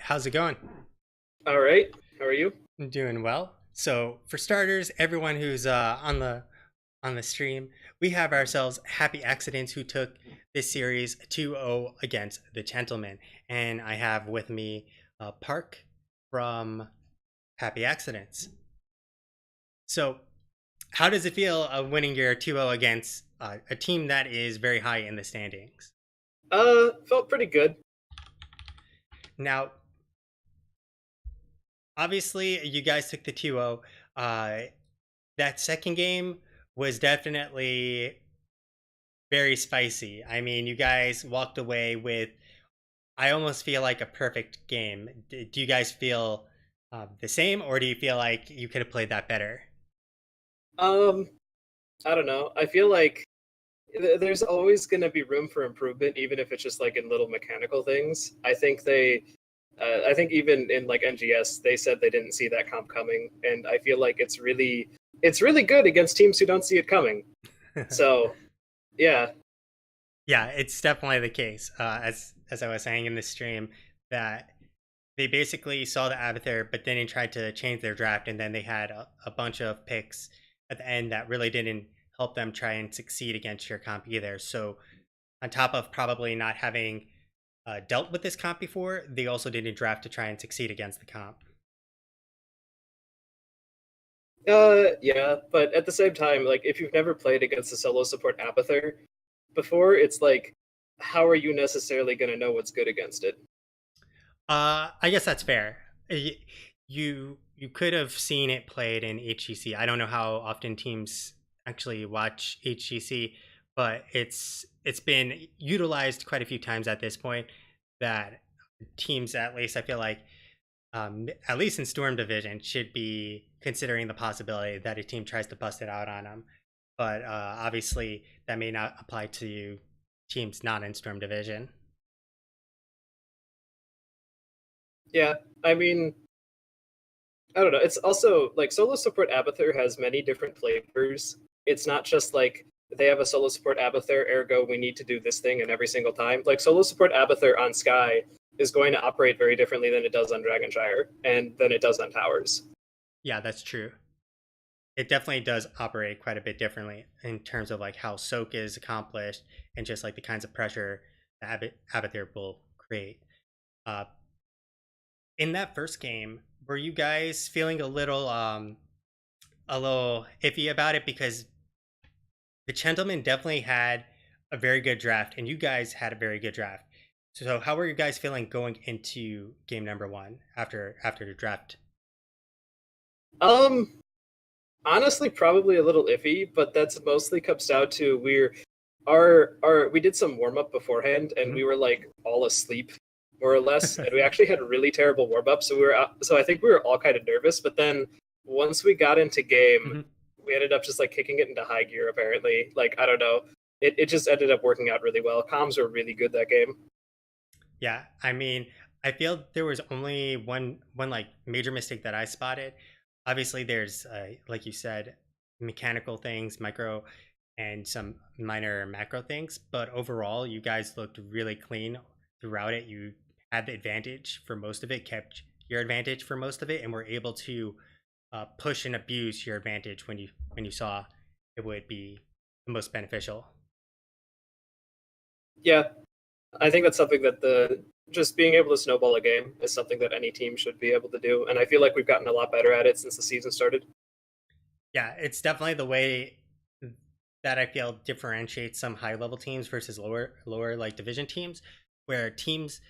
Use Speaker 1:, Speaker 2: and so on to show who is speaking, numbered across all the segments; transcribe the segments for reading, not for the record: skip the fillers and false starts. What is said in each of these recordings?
Speaker 1: How's it going?
Speaker 2: All right. How are you?
Speaker 1: I'm doing well. So, for starters, everyone who's on the stream, we have ourselves Happy Accidents who took this series 2-0 against the Chentlemen, and I have with me Park from Happy Accidents. So, how does it feel winning your 2-0 against a team that is very high in the standings?
Speaker 2: Felt pretty good.
Speaker 1: Now, obviously, you guys took the 2-0. That second game was definitely very spicy. I mean, you guys walked away with, I almost feel like a perfect game. Do you guys feel the same, or do you feel like you could have played that better?
Speaker 2: Um, I don't know. I feel like there's always going to be room for improvement, even if it's just like in little mechanical things. I think even in like NGS, they said they didn't see that comp coming, and I feel like it's really good against teams who don't see it coming. So yeah,
Speaker 1: Yeah, it's definitely the case. As I was saying in the stream, that they basically saw the avatar, but then they tried to change their draft, and then they had a bunch of picks at the end that really didn't help them try and succeed against your comp either. So, on top of probably not having dealt with this comp before, they also didn't draft to try and succeed against the comp.
Speaker 2: yeah, but at the same time, like if you've never played against a solo support Abathur before, it's like, how are you necessarily going to know what's good against it?
Speaker 1: I guess that's fair. You could have seen it played in HGC. I don't know how often teams actually watch HGC, but it's been utilized quite a few times at this point. That teams, at least I feel like, at least in Storm Division, should be considering the possibility that a team tries to bust it out on them. But obviously, that may not apply to teams not in Storm Division.
Speaker 2: Yeah, I mean, I don't know. It's also like solo support Abathur has many different flavors. It's not just like they have a solo support Abathur, ergo we need to do this thing and every single time. Like solo support Abathur on Sky is going to operate very differently than it does on Dragonshire and than it does on Towers.
Speaker 1: Yeah, that's true. It definitely does operate quite a bit differently in terms of like how soak is accomplished and just like the kinds of pressure that Abathur will create. Uh, in that first game, were you guys feeling a little iffy about it because the Gentlemen definitely had a very good draft and you guys had a very good draft. So how were you guys feeling going into game number one after the draft?
Speaker 2: Um, Honestly, probably a little iffy, but that's mostly comes down to our we did some warm up beforehand and
Speaker 1: Mm-hmm.
Speaker 2: we were like all asleep more or less, and we actually had a really terrible warm up. So we were so I think we were all kind of nervous, but then once we got into game,
Speaker 1: Mm-hmm.
Speaker 2: we ended up just like kicking it into high gear. Apparently, like I don't know, it just ended up working out really well. Comms were really good that game.
Speaker 1: Yeah, I mean, I feel there was only one like major mistake that I spotted. Obviously, there's like you said, mechanical things, micro, and some minor macro things. But overall, you guys looked really clean throughout it. You had the advantage for most of it, kept your advantage for most of it, and were able to push and abuse your advantage when you saw it would be the most beneficial.
Speaker 2: Yeah, I think that's something that the just being able to snowball a game is something that any team should be able to do, and I feel like we've gotten a lot better at it since the season started.
Speaker 1: Yeah, it's definitely the way that I feel differentiates some high level teams versus lower like division teams, where teams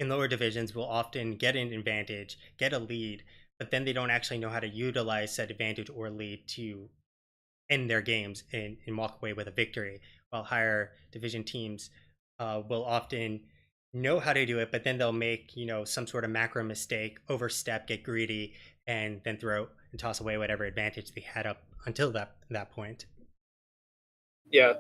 Speaker 1: in lower divisions will often get an advantage, get a lead, but then they don't actually know how to utilize said advantage or lead to end their games and walk away with a victory. While higher division teams will often know how to do it, but then they'll make some sort of macro mistake, overstep, get greedy, and then throw and toss away whatever advantage they had up until that point.
Speaker 2: Yeah,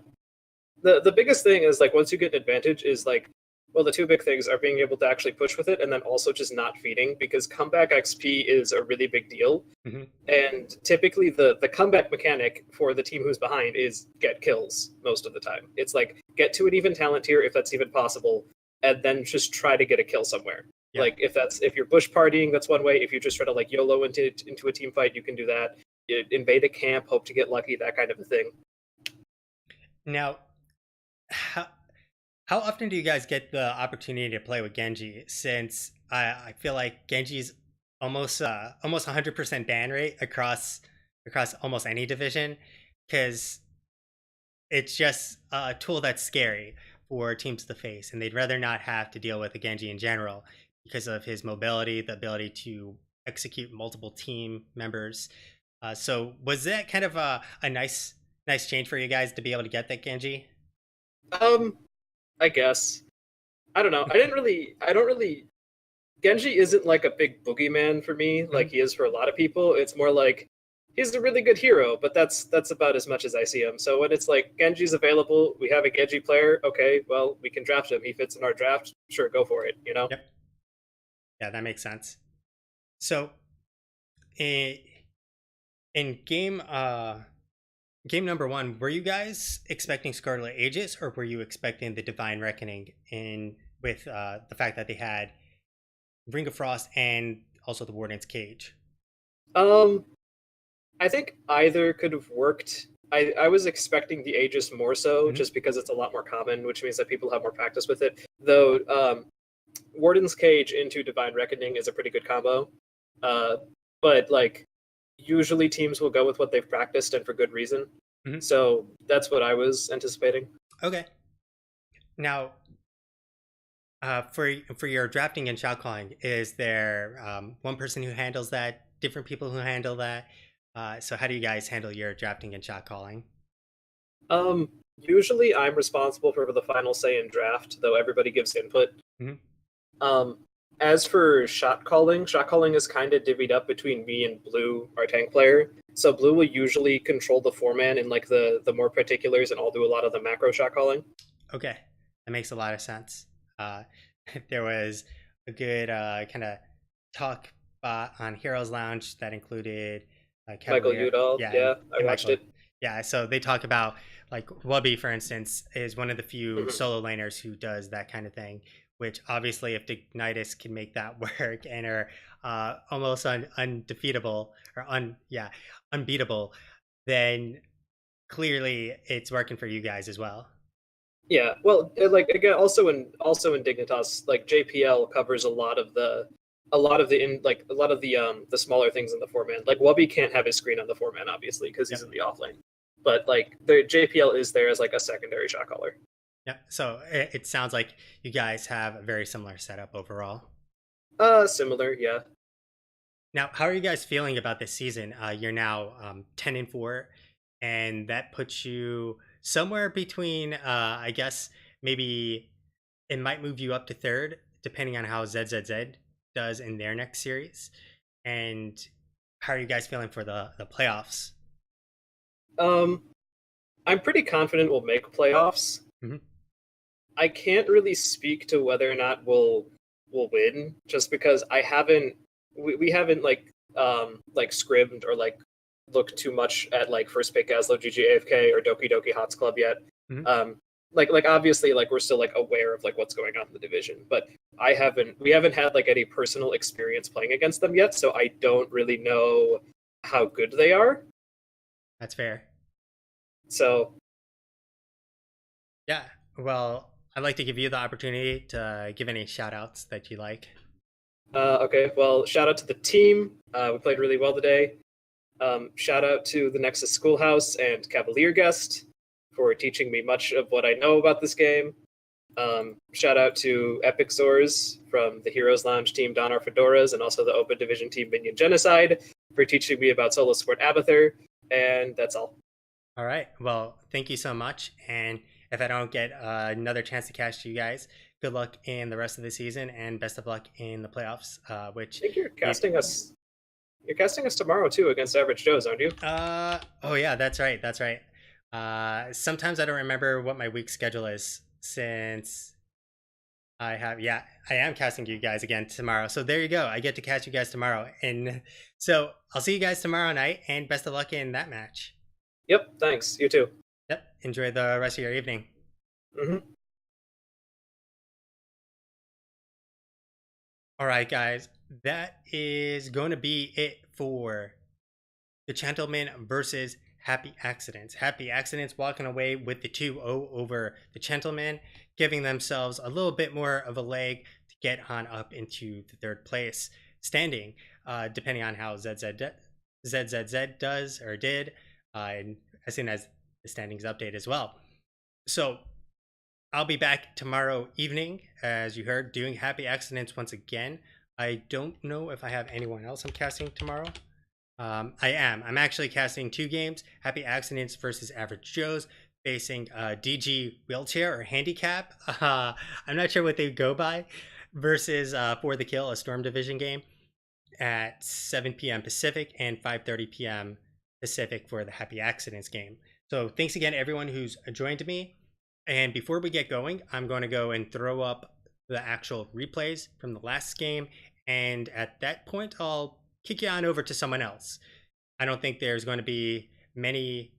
Speaker 2: the biggest thing is like once you get an advantage is like, well, the two big things are being able to actually push with it and then also just not feeding, because comeback XP is a really big deal.
Speaker 1: Mm-hmm.
Speaker 2: And typically the comeback mechanic for the team who's behind is get kills most of the time. It's like get to an even talent tier if that's even possible, and then just try to get a kill somewhere.
Speaker 1: Yep.
Speaker 2: Like if you're bush partying, that's one way. If you just try to like YOLO into a team fight, you can do that. You invade a camp, hope to get lucky, that kind of a thing.
Speaker 1: Now, how how often do you guys get the opportunity to play with Genji? Since I feel like Genji's almost 100% ban rate across almost any division, because it's just a tool that's scary for teams to face, and they'd rather not have to deal with a Genji in general because of his mobility, the ability to execute multiple team members. So was that kind of a nice change for you guys to be able to get that Genji?
Speaker 2: Um, I guess. I don't know. I don't really Genji isn't like a big boogeyman for me, like
Speaker 1: Mhm.
Speaker 2: he is for a lot of people. It's more like he's a really good hero, but that's about as much as I see him. So when it's like Genji's available, we have a Genji player, okay, well, we can draft him. He fits in our draft, sure, go for it, you know?
Speaker 1: Yep. Yeah, that makes sense. So in, in game number one, were you guys expecting Scarlet Aegis, or were you expecting the Divine Reckoning in with the fact that they had Ring of Frost and also the Warden's Cage?
Speaker 2: Um, I think either could have worked. I was expecting the Aegis more so,
Speaker 1: Hmm.
Speaker 2: just because it's a lot more common, which means that people have more practice with it. Though Warden's Cage into Divine Reckoning is a pretty good combo. Uh, but like usually teams will go with what they've practiced and for good reason.
Speaker 1: Hmm.
Speaker 2: So that's what I was anticipating.
Speaker 1: Okay. Now, for your drafting and shot calling, is there one person who handles that? Different people who handle that? So how do you guys handle your drafting and shot calling?
Speaker 2: Usually I'm responsible for the final say in draft, though everybody gives input.
Speaker 1: Hmm.
Speaker 2: Um, as for shot calling is kind of divvied up between me and Blue, our tank player. So Blue will usually control the four man in like the more particulars, and I'll do a lot of the macro shot calling.
Speaker 1: Okay, that makes a lot of sense. Uh, there was a good kind of talk on Heroes Lounge that included
Speaker 2: Michael
Speaker 1: Cavalier,
Speaker 2: Udall,
Speaker 1: yeah,
Speaker 2: yeah, I
Speaker 1: and
Speaker 2: watched
Speaker 1: Michael,
Speaker 2: it.
Speaker 1: yeah. So they talk about like Wubby, for instance, is one of the few
Speaker 2: Mhm.
Speaker 1: solo laners who does that kind of thing. Which obviously, if Ignitus can make that work and are almost undefeatable or unbeatable, then clearly it's working for you guys as well.
Speaker 2: Yeah, well, like again, also in Dignitas, like JPL covers a lot of the smaller things in the four man. Like Wubby can't have his screen on the four man, obviously, because he's
Speaker 1: Yep.
Speaker 2: in the off lane. But like the JPL is there as like a secondary shot caller.
Speaker 1: Yeah. So it sounds like you guys have a very similar setup overall.
Speaker 2: Similar, yeah.
Speaker 1: Now, how are you guys feeling about this season? You're now 10-4, and that puts you somewhere between, I guess, maybe it might move you up to third, depending on how ZZZ does in their next series. And how are you guys feeling for the playoffs?
Speaker 2: Um, I'm pretty confident we'll make playoffs.
Speaker 1: Hmm.
Speaker 2: I can't really speak to whether or not we'll win, just because we haven't like scribmed or like looked too much at like first pick Aslo GGAFK or Doki Doki Hots Club yet.
Speaker 1: Hmm.
Speaker 2: Um, like obviously like we're still like aware of like what's going on in the division, but we haven't had like any personal experience playing against them yet, so I don't really know how good they are.
Speaker 1: That's fair.
Speaker 2: So
Speaker 1: Yeah. Well, I'd like to give you the opportunity to give any shout outs that you like.
Speaker 2: okay, well, shout out to the team. We played really well today. Shout out to the Nexus Schoolhouse and Cavalier Guest for teaching me much of what I know about this game. Shout out to Epic Zors from the Heroes Lounge team Don Fedoras and also the Open Division team Minion Genocide for teaching me about solo sport Abathur. And that's all.
Speaker 1: All right. Well, thank you so much. And if I don't get another chance to catch you guys, good luck in the rest of the season and best of luck in the playoffs.
Speaker 2: I think you're
Speaker 1: we've
Speaker 2: casting us. You're casting us tomorrow too against Average Joe's, aren't you?
Speaker 1: oh yeah, that's right. That's right. Sometimes I don't remember what my week schedule is since I am casting you guys again tomorrow. So there you go. I get to catch you guys tomorrow. And so I'll see you guys tomorrow night and best of luck in that match.
Speaker 2: Yep. Thanks. You too.
Speaker 1: Yep. Enjoy the rest of your evening.
Speaker 2: Mm-hmm.
Speaker 1: All right, guys, that is going to be it for the Gentlemen versus Happy Accidents. Happy Accidents walking away with the 2-0 over the Gentlemen, giving themselves a little bit more of a leg to get on up into the third place standing, depending on how ZZZ does or did, and as soon as the standings update as well. So I'll be back tomorrow evening, as you heard, doing Happy Accidents once again. I don't know if I have anyone else I'm casting tomorrow. I am. I'm actually casting 2 games: Happy Accidents versus Average Joe's, facing DG Wheelchair or Handicap. I'm not sure what they go by. Versus For the Kill, a Storm Division game at 7 p.m. Pacific and 5:30 p.m. Pacific for the Happy Accidents game. So thanks again, everyone who's joined me. And before we get going, I'm going to go and throw up the actual replays from the last game. And at that point, I'll kick you on over to someone else. I don't think there's going to be many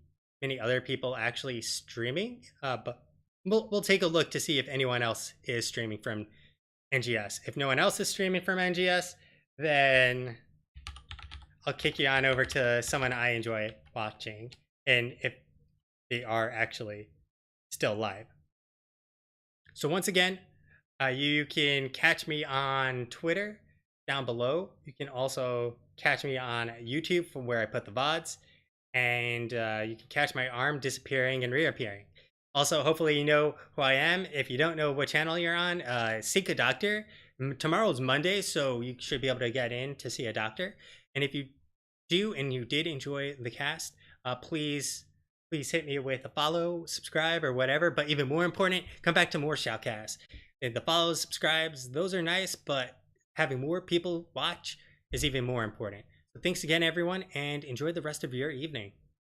Speaker 1: other people actually streaming, but we'll take a look to see if anyone else is streaming from NGS. If no one else is streaming from NGS, then I'll kick you on over to someone I enjoy watching, and if they are actually still live. So once again, you can catch me on Twitter down below. You can also catch me on YouTube from where I put the VODs, and you can catch my arm disappearing and reappearing. Also, hopefully you know who I am. If you don't know what channel you're on, seek a doctor. Tomorrow's Monday, so you should be able to get in to see a doctor. And if you do and you did enjoy the cast, please hit me with a follow, subscribe, or whatever. But even more important, come back to more Shoutcasts. The follows, subscribes, those are nice, but having more people watch is even more important. So thanks again, everyone, and enjoy the rest of your evening.